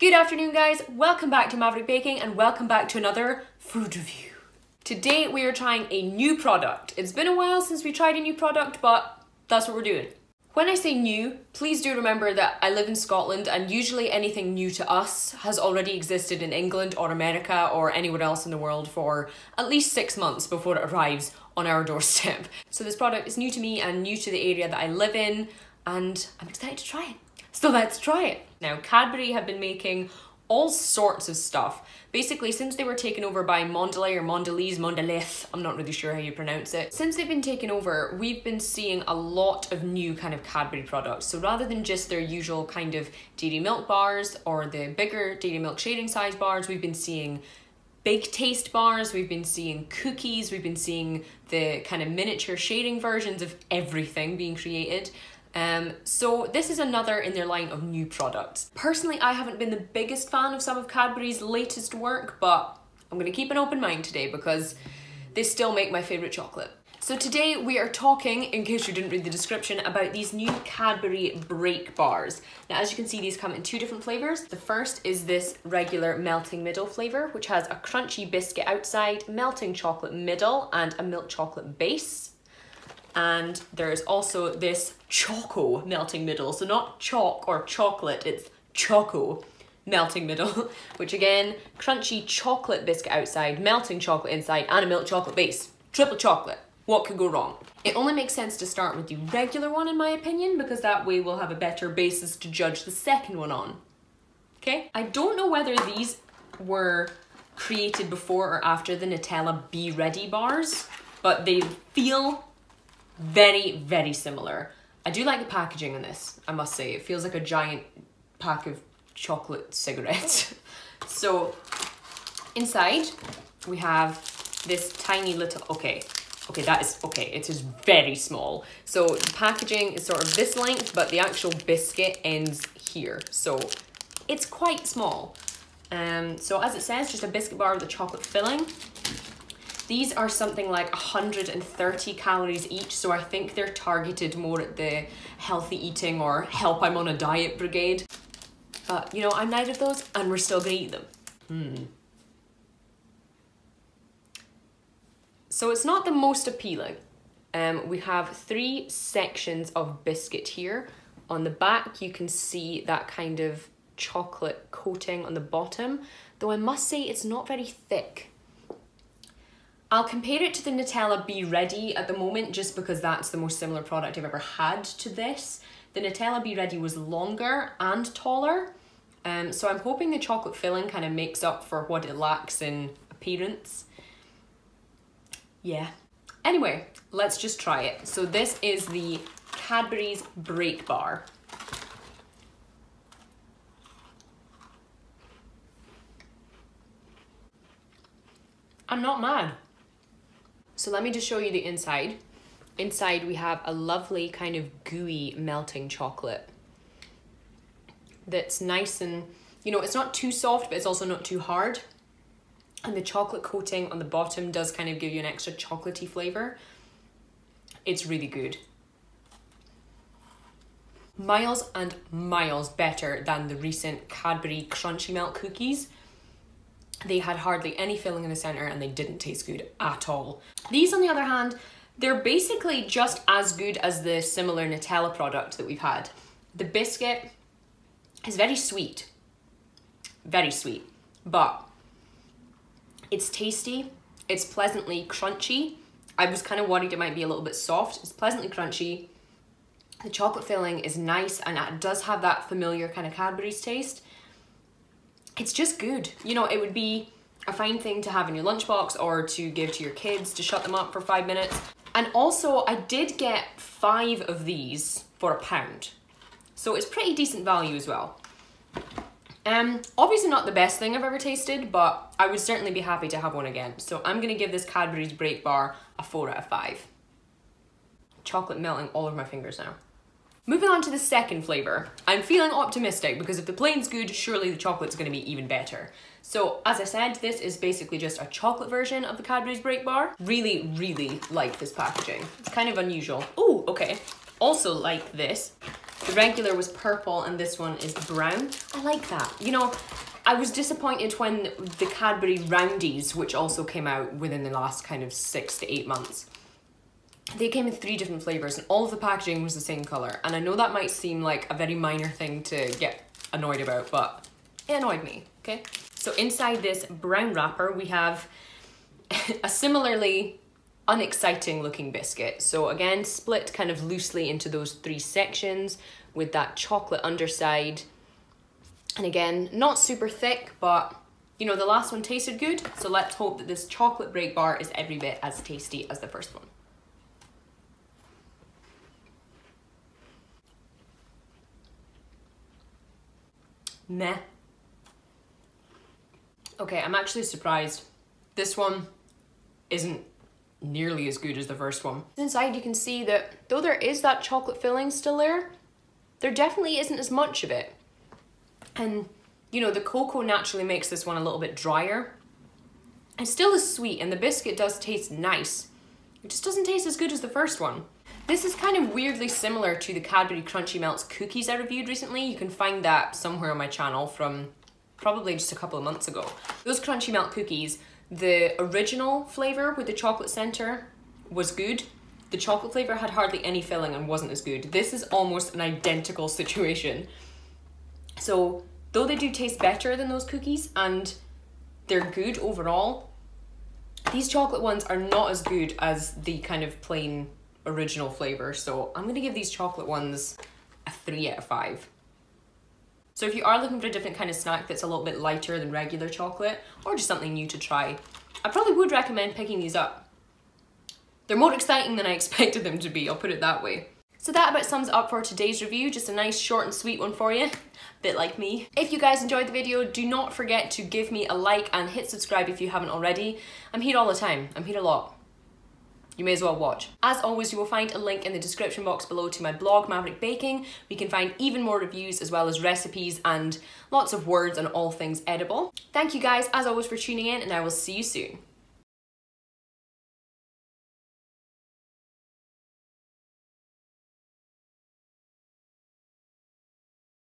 Good afternoon guys, welcome back to Maverick Baking and welcome back to another food review. Today we are trying a new product. It's been a while since we tried a new product, but that's what we're doing. When I say new, please do remember that I live in Scotland and usually anything new to us has already existed in England or America or anywhere else in the world for at least 6 months before it arrives on our doorstep. So this product is new to me and new to the area that I live in and I'm excited to try it. So let's try it. Now, Cadbury have been making all sorts of stuff. Basically, since they were taken over by Mondelez or Mondelez, I'm not really sure how you pronounce it. Since they've been taken over, we've been seeing a lot of new kind of Cadbury products. So rather than just their usual kind of dairy milk bars or the bigger dairy milk shading size bars, we've been seeing big taste bars, we've been seeing cookies, we've been seeing the kind of miniature shading versions of everything being created. So this is another in their line of new products. Personally, I haven't been the biggest fan of some of Cadbury's latest work, but I'm gonna keep an open mind today because they still make my favorite chocolate. So today we are talking, in case you didn't read the description, about these new Cadbury Break Bars. Now, as you can see, these come in 2 different flavors. The first is this regular melting middle flavor, which has a crunchy biscuit outside, melting chocolate middle, and a milk chocolate base. And there's also this choco melting middle. So not chalk or chocolate, it's choco melting middle, which again, crunchy chocolate biscuit outside, melting chocolate inside, and a milk chocolate base. Triple chocolate. What could go wrong? It only makes sense to start with the regular one in my opinion, because that way we'll have a better basis to judge the second one on. Okay? I don't know whether these were created before or after the Nutella Be Ready bars, but they feel very, very similar. I do like the packaging on this, I must say. It feels like a giant pack of chocolate cigarettes. So inside we have this tiny little, okay, it is very small. So the packaging is sort of this length, but the actual biscuit ends here. So it's quite small. So as it says, just a biscuit bar with a chocolate filling. These are something like 130 calories each, so I think they're targeted more at the healthy eating or help I'm on a diet brigade. But, you know, I'm neither of those, and we're still gonna eat them. So it's not the most appealing. We have 3 sections of biscuit here. On the back, you can see that kind of chocolate coating on the bottom, though I must say it's not very thick. I'll compare it to the Nutella Be Ready at the moment just because that's the most similar product I've ever had to this. The Nutella Be Ready was longer and taller, so I'm hoping the chocolate filling kind of makes up for what it lacks in appearance. Yeah. Anyway, let's just try it. So this is the Cadbury's Break Bar. I'm not mad. So let me just show you the inside. Inside we have a lovely kind of gooey melting chocolate that's nice and, you know, it's not too soft, but it's also not too hard. And the chocolate coating on the bottom does kind of give you an extra chocolatey flavor. It's really good. Miles and miles better than the recent Cadbury Crunchy Melt cookies. They had hardly any filling in the center and they didn't taste good at all. These, on the other hand, they're basically just as good as the similar Nutella product that we've had. The biscuit is very sweet, but it's tasty, it's pleasantly crunchy. I was kind of worried it might be a little bit soft. It's pleasantly crunchy. The chocolate filling is nice and it does have that familiar kind of Cadbury's taste. It's just good. You know, it would be a fine thing to have in your lunchbox or to give to your kids to shut them up for 5 minutes. And also, I did get 5 of these for £1. So it's pretty decent value as well. Obviously not the best thing I've ever tasted, but I would certainly be happy to have one again. So I'm gonna give this Cadbury's Break Bar a 4 out of 5. Chocolate melting all over my fingers now. Moving on to the second flavour. I'm feeling optimistic because if the plain's good, surely the chocolate's going to be even better. So, as I said, this is basically just a chocolate version of the Cadbury's Break Bar. Really, really like this packaging. It's kind of unusual. Ooh, okay. Also like this The regular was purple and this one is brown. I like that. You know, I was disappointed when the Cadbury Roundies, which also came out within the last kind of 6 to 8 months, they came in 3 different flavours and all of the packaging was the same colour. And I know that might seem like a very minor thing to get annoyed about, but it annoyed me, okay? So inside this brown wrapper, we have a similarly unexciting looking biscuit. So again, split kind of loosely into those 3 sections with that chocolate underside. And again, not super thick, but you know, the last one tasted good. So let's hope that this chocolate break bar is every bit as tasty as the first one. Meh. Okay, I'm actually surprised. This one isn't nearly as good as the first one. Inside you can see that though there is that chocolate filling still there definitely isn't as much of it. And you know, the cocoa naturally makes this one a little bit drier. It still is sweet and the biscuit does taste nice. It just doesn't taste as good as the first one. This is kind of weirdly similar to the Cadbury Crunchy Melts cookies I reviewed recently. You can find that somewhere on my channel from probably just a couple of months ago. Those Crunchy Melt cookies, the original flavour with the chocolate centre was good. The chocolate flavour had hardly any filling and wasn't as good. This is almost an identical situation. So though they do taste better than those cookies and they're good overall, these chocolate ones are not as good as the kind of plain original flavour. So I'm going to give these chocolate ones a 3 out of 5. So if you are looking for a different kind of snack that's a little bit lighter than regular chocolate, or just something new to try, I probably would recommend picking these up. They're more exciting than I expected them to be, I'll put it that way. So that about sums it up for today's review, just a nice short and sweet one for you, bit like me. If you guys enjoyed the video, do not forget to give me a like and hit subscribe if you haven't already. I'm here all the time, I'm here a lot. You may as well watch. As always, you will find a link in the description box below to my blog, Maverick Baking. We you can find even more reviews as well as recipes and lots of words on all things edible. Thank you guys, as always, for tuning in, and I will see you soon.